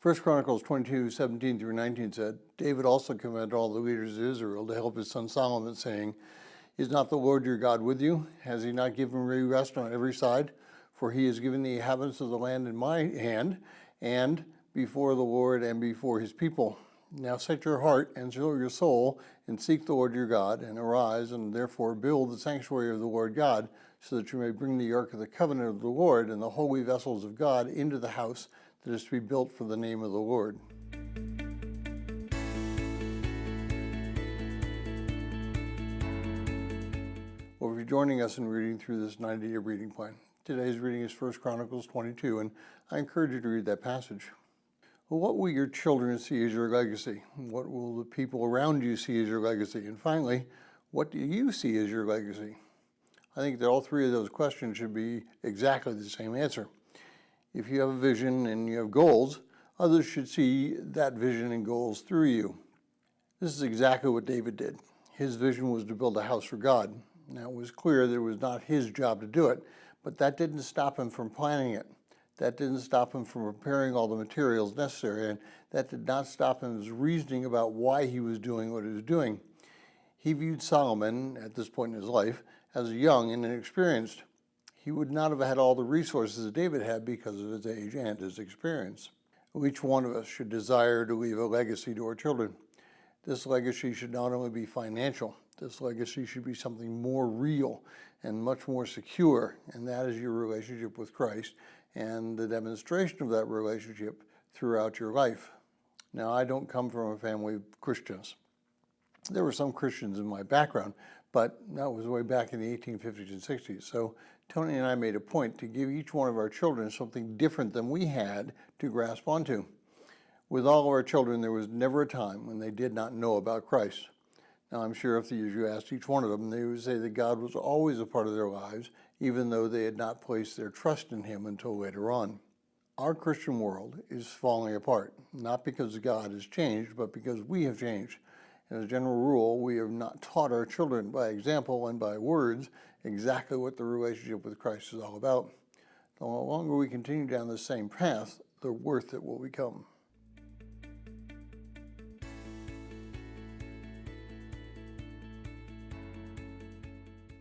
First Chronicles 22:17 through 19 said, David also commanded all the leaders of Israel to help his son Solomon, saying, Is not the Lord your God with you? Has he not given you rest on every side? For he has given the inhabitants of the land in my hand, and before the Lord and before his people. Now set your heart and show your soul, and seek the Lord your God, and arise, and therefore build the sanctuary of the Lord God, so that you may bring the ark of the covenant of the Lord and the holy vessels of God into the house that is to be built for the name of the Lord. Well, if you're joining us in reading through this 90-day reading plan, today's reading is 1 Chronicles 22, and I encourage you to read that passage. Well, what will your children see as your legacy? What will the people around you see as your legacy? And finally, what do you see as your legacy? I think that all three of those questions should be exactly the same answer. If you have a vision and you have goals, others should see that vision and goals through you. This is exactly what David did. His vision was to build a house for God. Now, it was clear that it was not his job to do it, but that didn't stop him from planning it. That didn't stop him from preparing all the materials necessary, and that did not stop him reasoning about why he was doing what he was doing. He viewed Solomon, at this point in his life, as young and inexperienced. He would not have had all the resources that David had because of his age and his experience. Each one of us should desire to leave a legacy to our children. This legacy should not only be financial, this legacy should be something more real and much more secure, and that is your relationship with Christ and the demonstration of that relationship throughout your life. Now, I don't come from a family of Christians. There were some Christians in my background, but that was way back in the 1850s and 60s. So Tony and I made a point to give each one of our children something different than we had to grasp onto. With all of our children, there was never a time when they did not know about Christ. Now, I'm sure if you asked each one of them, they would say that God was always a part of their lives, even though they had not placed their trust in Him until later on. Our Christian world is falling apart, not because God has changed, but because we have changed. As a general rule, we have not taught our children by example and by words exactly what the relationship with Christ is all about. The longer we continue down the same path, the worse it will become.